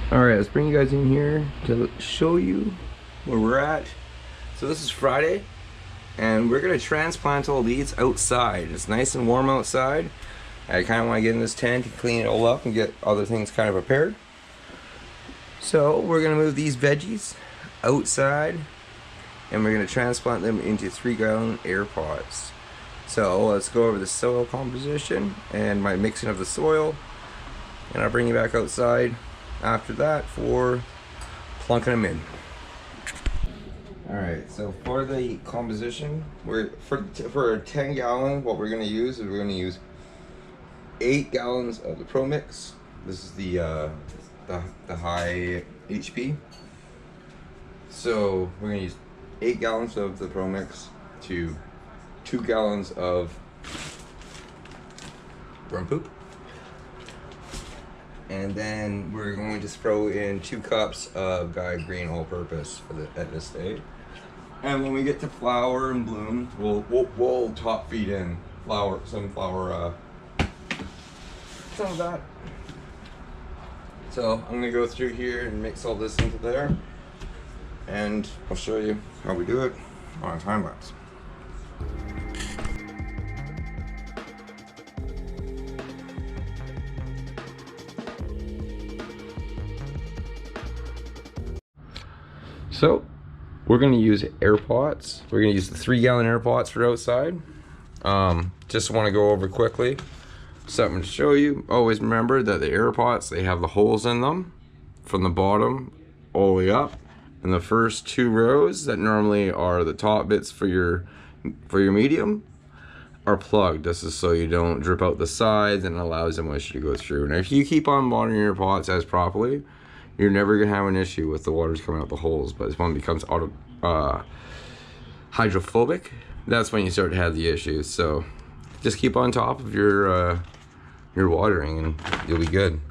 Alright, let's bring you guys in here to show you where we're at. So this is Friday, and we're gonna transplant all these outside. It's nice and warm outside. I kind of want to get in this tent and clean it all up and get other things kind of prepared. So we're gonna move these veggies outside, and we're gonna transplant them into 3-gallon air pots. So let's go over the soil composition and my mixing of the soil, and I'll bring you back outside after that for plunking them in. Alright, so for the composition, for a 10 gallon, what we're going to use is we're going to use 8 gallons of the Pro Mix. This is the high HP. So we're going to use 8 gallons of the Pro Mix to 2 gallons of worm poop. And then we're going to throw in 2 cups of Guide Green all-purpose at this stage. And when we get to flower and bloom, we'll top feed in some of that. So I'm gonna go through here and mix all this into there, and I'll show you how we do it on a time lapse. So we're going to use air pots. We're going to use the 3-gallon air pots for outside. Just want to go over quickly something to show you. Always remember that the air pots, they have the holes in them from the bottom all the way up. And the first 2 rows that normally are the top bits for your medium are plugged. This is so you don't drip out the sides, and it allows the moisture to go through. And if you keep on watering your pots as properly, you're never gonna have an issue with the waters coming out the holes. But if one becomes hydrophobic, that's when you start to have the issues. So just keep on top of your watering, and you'll be good.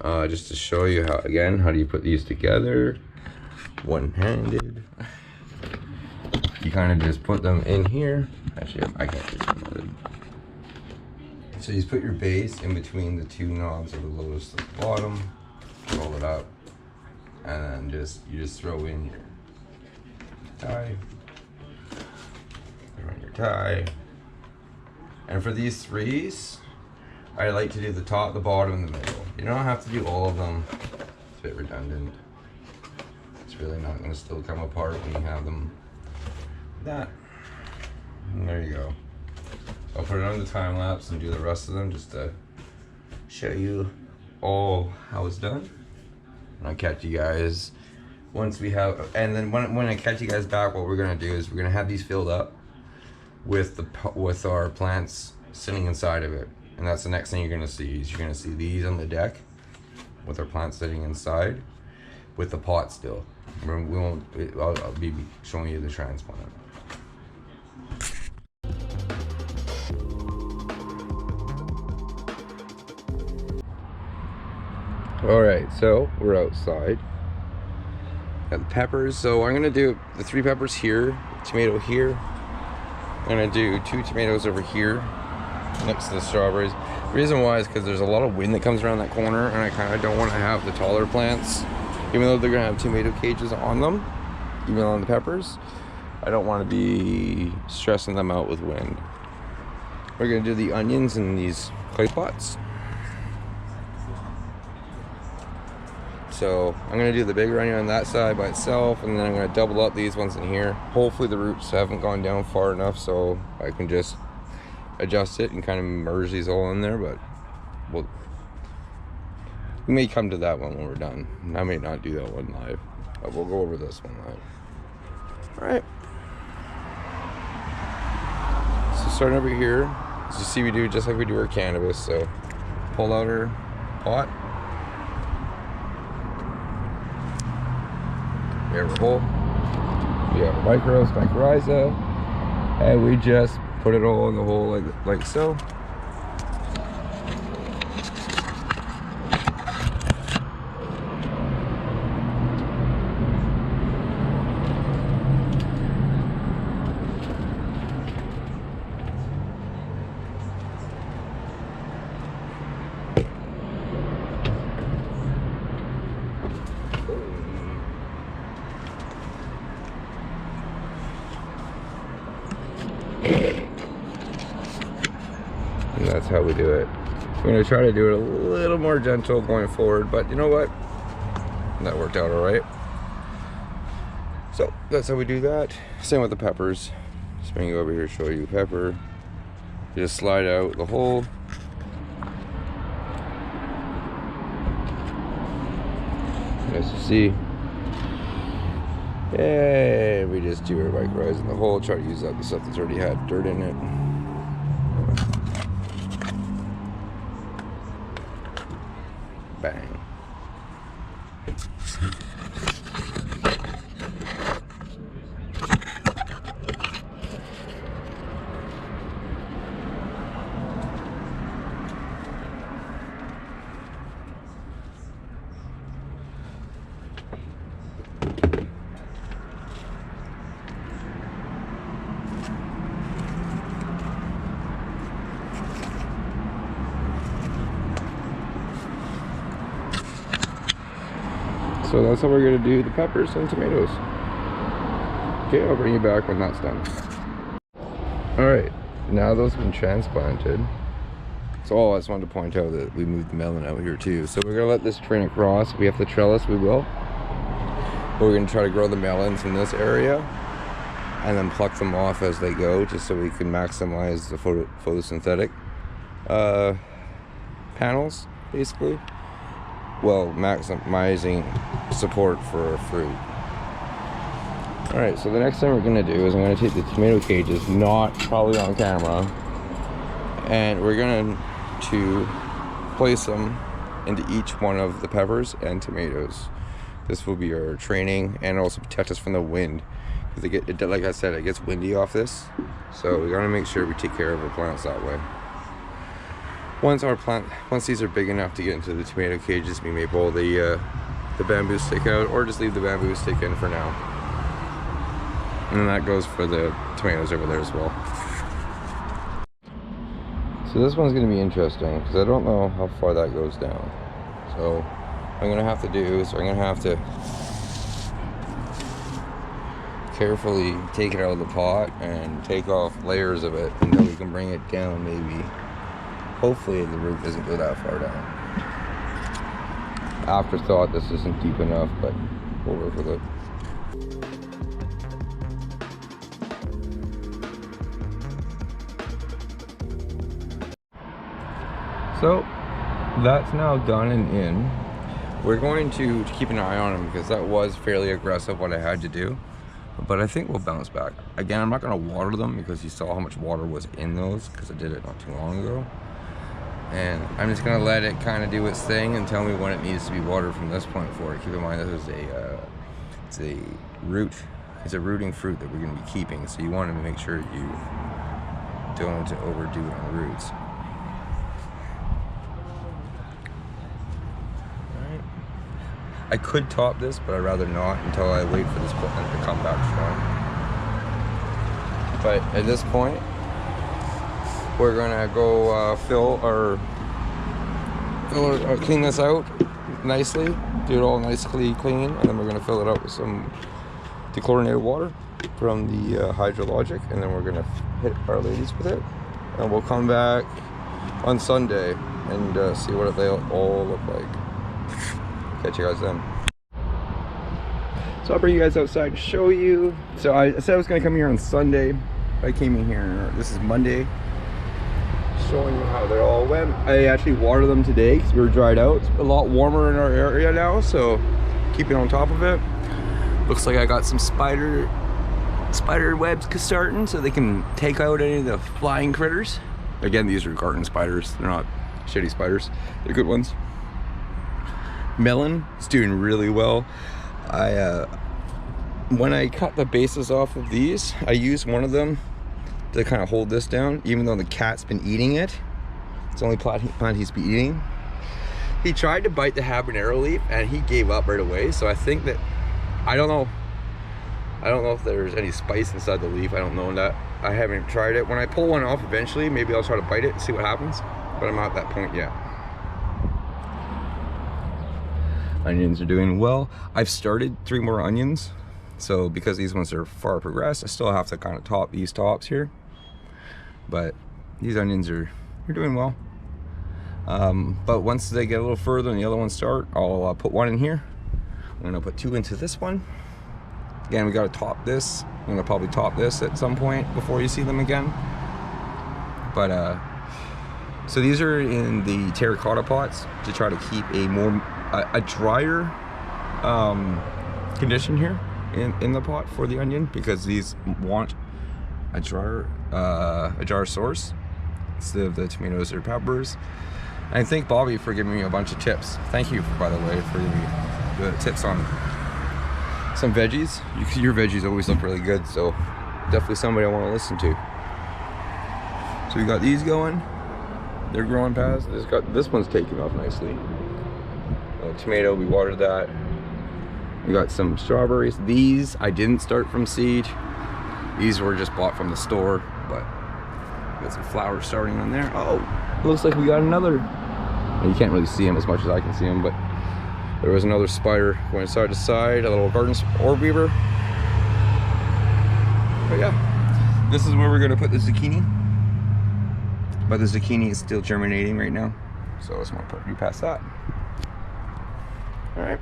Just to show you how do you put these together, one-handed. You kind of just put them in here. Actually, I can't do that. So you just put your base in between the 2 knobs of the lowest and the bottom. Roll it up, and then you just throw in your tie, throw in your tie. And for these 3s, I like to do the top, the bottom, and the middle. You don't have to do all of them. It's a bit redundant. It's really not going to still come apart when you have them that. And there you go. So I'll put it on the time lapse and do the rest of them just to show you all how it's done. And I'll catch you guys once we have, and then when I catch you guys back, what we're gonna do is we're gonna have these filled up with our plants sitting inside of it. And that's the next thing you're gonna see. Is you're gonna see these on the deck with our plants sitting inside with the pot still. I'll be showing you the transplant. Alright, so we're outside. Got the peppers. So I'm gonna do the 3 peppers here, tomato here. I'm gonna do 2 tomatoes over here next to the strawberries. The reason why is because there's a lot of wind that comes around that corner, and I kind of don't want to have the taller plants, even though they're gonna have tomato cages on them, even on the peppers. I don't want to be stressing them out with wind. We're gonna do the onions in these clay pots. So I'm gonna do the bigger onion on that side by itself, and then I'm gonna double up these ones in here. Hopefully the roots haven't gone down far enough so I can just adjust it and kind of merge these all in there, but we may come to that one when we're done. I may not do that one live, but we'll go over this one live. All right. So starting over here, as you see, we do just like we do our cannabis. So pull out our pot. We have a hole, we have a mycorrhiza, and we just put it all in the hole like so. how we do it. We're gonna try to do it a little more gentle going forward, but you know what? That worked out all right. So that's how we do that. Same with the peppers. Just bring you over here, show you pepper. You just slide out the hole. As you see. And we just do it like right in the hole. Try to use up the stuff that's already had dirt in it. Bang. So that's how we're gonna do the peppers and tomatoes. Okay, I'll bring you back when that's done. All right, now those have been transplanted. So I just wanted to point out that we moved the melon out here too. So we're gonna let this train across. If we have to trellis, we will. But we're gonna try to grow the melons in this area and then pluck them off as they go, just so we can maximize the photosynthetic panels, basically. Well, maximizing support for our fruit. All right, so the next thing we're gonna do is I'm gonna take the tomato cages, not probably on camera, and we're going to place them into each one of the peppers and tomatoes. This will be our training and also protect us from the wind, because like I said, it gets windy off this, so we gotta make sure we take care of our plants that way. Once these are big enough to get into the tomato cages, we may pull the bamboo stick out, or just leave the bamboo stick in for now. And that goes for the tomatoes over there as well. So this one's gonna be interesting, because I don't know how far that goes down. So what I'm gonna have to do is I'm gonna have to carefully take it out of the pot and take off layers of it until we can bring it down maybe. Hopefully the root doesn't go that far down. Afterthought, this isn't deep enough, but we'll work with it. So that's now done and in. We're going to keep an eye on them, because that was fairly aggressive what I had to do. But I think we'll bounce back. Again, I'm not gonna water them, because you saw how much water was in those, because I did it not too long ago. And I'm just gonna let it kind of do its thing and tell me when it needs to be watered from this point forward. Keep in mind, this is it's a rooting fruit that we're gonna be keeping, so you want to make sure you don't overdo it on the roots. Alright. I could top this, but I'd rather not until I wait for this plant to come back strong. But at this point, we're gonna go clean this out nicely, do it all nicely clean, and then we're gonna fill it up with some dechlorinated water from the hydrologic, and then we're gonna hit Our Ladies with it, and we'll come back on Sunday and see what they all look like. Catch you guys then. So I'll bring you guys outside to show you. So I said I was gonna come here on Sunday. I came in here, this is Monday, showing you how they all went. I actually watered them today because we were dried out. It's a lot warmer in our area now, so keep it on top of it. Looks like I got some spider webs starting, so they can take out any of the flying critters. Again, these are garden spiders. They're not shitty spiders. They're good ones. Melon is doing really well. When I cut the bases off of these, I used one of them to kind of hold this down, even though the cat's been eating it. It's the only plant he's been eating. He tried to bite the habanero leaf and he gave up right away. So I think that, I don't know if there's any spice inside the leaf. I don't know that. I haven't tried it. When I pull one off eventually, maybe I'll try to bite it and see what happens, but I'm not at that point yet. Onions are doing well. I've started 3 more onions. So because these ones are far progressed, I still have to kind of top these tops here. But these onions are doing well. But once they get a little further and the other ones start, I'll put one in here. I'm gonna put 2 into this one. Again, we gotta top this. I'm gonna probably top this at some point before you see them again. But so these are in the terracotta pots to try to keep a drier condition here in the pot for the onion, because these want a jar source instead of the tomatoes or peppers. And I thank Bobby for giving me a bunch of tips. Thank you, by the way, for giving me the tips on some veggies. Your veggies always look really good, so definitely somebody I want to listen to. So we got these going. They're growing past. This one's taking off nicely. Tomato, we watered that. We got some strawberries. These I didn't start from seed. These were just bought from the store, but got some flowers starting on there. Oh, looks like we got another. You can't really see them as much as I can see them, but there was another spider going side to side, a little garden orb weaver. But yeah, this is where we're gonna put the zucchini. But the zucchini is still germinating right now, so I just want to put you past that. All right,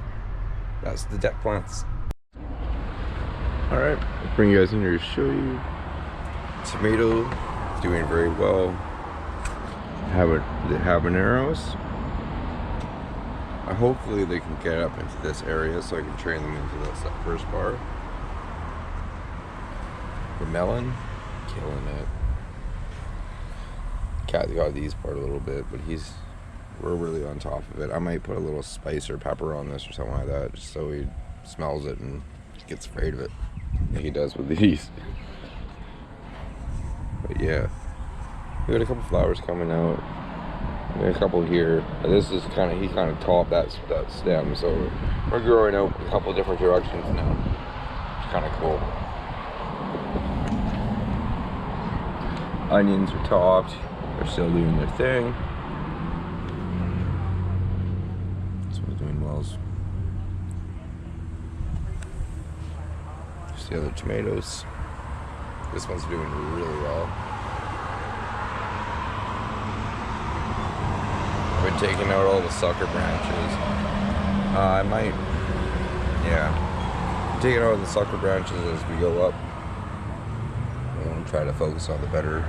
that's the deck plants. All right, I'll bring you guys in here to show you. Tomato is doing very well. The habaneros. Hopefully they can get up into this area so I can train them into this first bar. The melon, killing it. Cat got these part a little bit, but we're really on top of it. I might put a little spice or pepper on this or something like that, just so he smells it and gets afraid of it, like he does with these. But yeah, we got a couple flowers coming out. We got a couple here. And this is he kind of topped that stem, so we're growing out a couple different directions now. It's kind of cool. Onions are topped. They're still doing their thing. This one's doing well. Just the other tomatoes. This one's doing really well. I've been taking out all the sucker branches. I might, yeah, taking out all the sucker branches as we go up. And try to focus on the better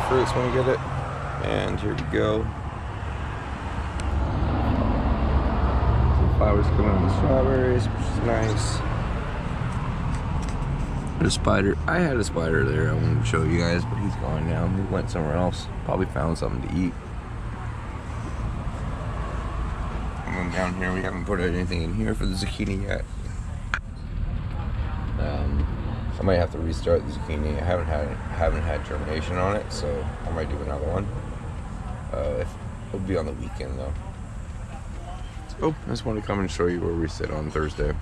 fruits when we get it. And here we go. Some flowers coming on the strawberries, which is nice. A spider. I had a spider there I wanted to show you guys, but he's gone now. He went somewhere else. Probably found something to eat. And then down here we haven't put anything in here for the zucchini yet. I might have to restart the zucchini. I haven't had germination on it, so I might do another one. It'll be on the weekend though. So I just wanted to come and show you where we sit on Thursday.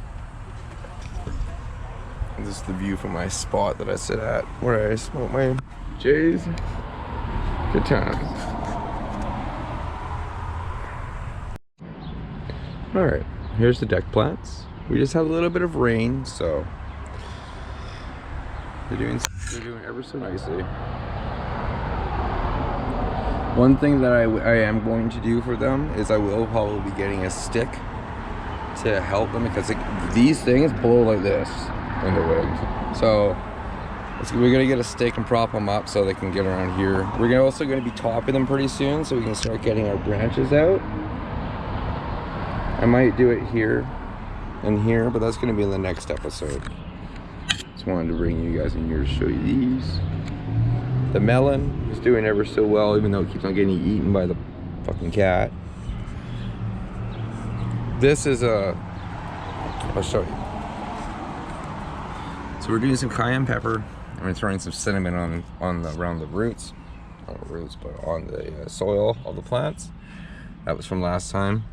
And this is the view from my spot that I sit at, where I smoke my J's. Good times. All right, here's the deck plants. We just had a little bit of rain, so they're doing ever so nicely. One thing that I am going to do for them is I will probably be getting a stick to help them, because these things blow like this in the wind. So we're gonna get a stick and prop them up so they can get around here. We're also gonna be topping them pretty soon so we can start getting our branches out. I might do it here and here, but that's gonna be in the next episode. Just wanted to bring you guys in here to show you these. The melon is doing ever so well, even though it keeps on getting eaten by the fucking cat. This is I'll show you. So we're doing some cayenne pepper, and we're throwing some cinnamon around the roots. Not the roots, but on the soil of the plants. That was from last time.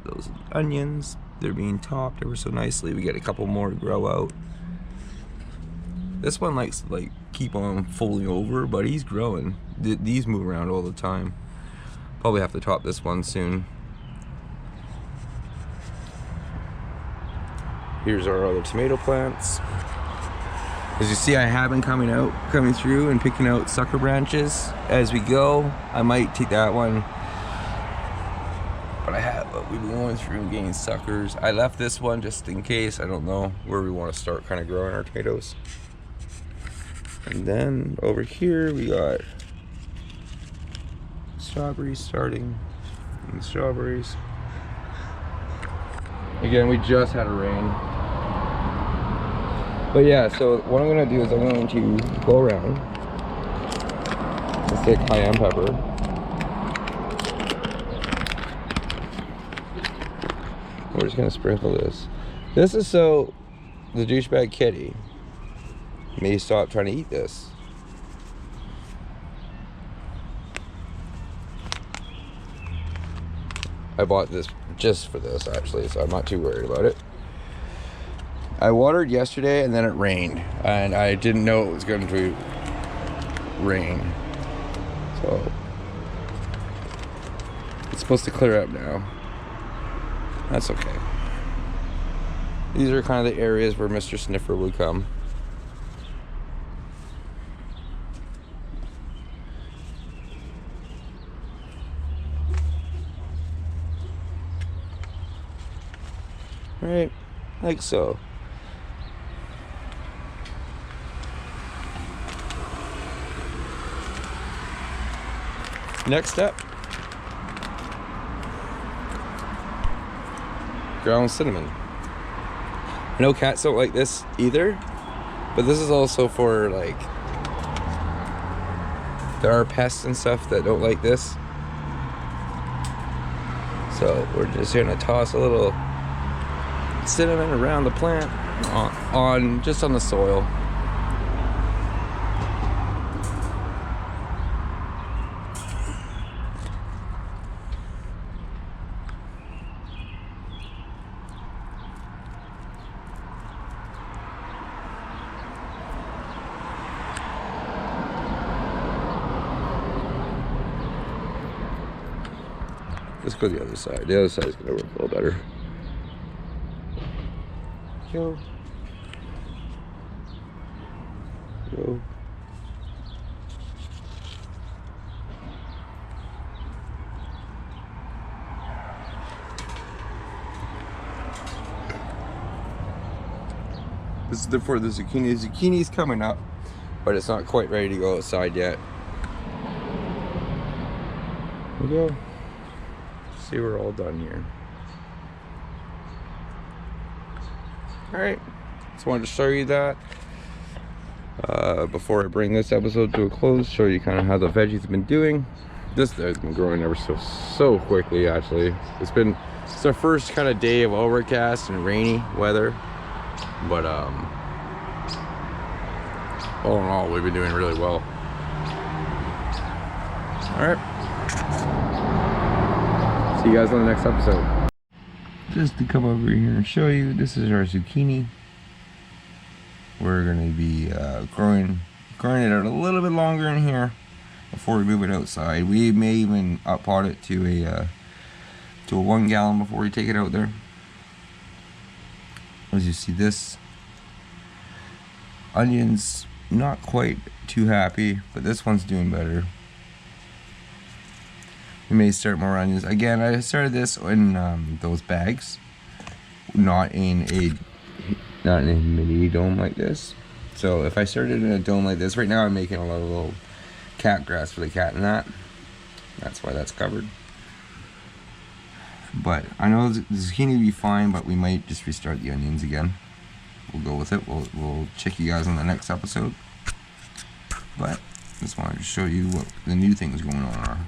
Those onions, they're being topped ever so nicely. We get a couple more to grow out. This one likes to keep on folding over, but he's growing. These move around all the time. Probably have to top this one soon. Here's our other tomato plants. As you see, I have been coming through and picking out sucker branches as we go. I might take that one, but we've been going through and getting suckers. I left this one just in case. I don't know where we want to start kind of growing our tomatoes. And then over here we got strawberries starting. And strawberries. Again, we just had a rain. But yeah, so what I'm gonna do is I'm going to go around and stick cayenne pepper. We're just gonna sprinkle this. This is so the douchebag kitty may stop trying to eat this. I bought this just for this actually, so I'm not too worried about it. I watered yesterday and then it rained, and I didn't know it was going to rain, so it's supposed to clear up now. That's okay. These are kind of the areas where Mr. Sniffer would come. Right, like so. Next step, ground cinnamon. I know cats don't like this either, but this is also for like, there are pests and stuff that don't like this. So we're just gonna toss a little cinnamon around the plant just on the soil. Let's go to the other side. The other side is gonna work a little better. Go. Go. This is for the zucchini. The zucchini's coming up, but it's not quite ready to go outside yet. There we go. See, we're all done here. Alright, just wanted to show you that before I bring this episode to a close, show you kind of how the veggies have been doing. This has been growing ever so quickly actually. It's our first kind of day of overcast and rainy weather, but all in all we've been doing really well. Alright, see you guys on the next episode. Just to come over here and show you, this is our zucchini. We're going to be growing it out a little bit longer in here before we move it outside. We may even uppot it to a 1 gallon before we take it out there. As you see, this onion's not quite too happy, but this one's doing better. We may start more onions. Again, I started this in those bags, not in a mini dome like this. So if I started in a dome like this, right now I'm making a lot of little cat grass for the cat and that. That's why that's covered. But I know the zucchini will be fine, but we might just restart the onions again. We'll go with it. We'll check you guys on the next episode. But just wanted to show you what the new things going on are.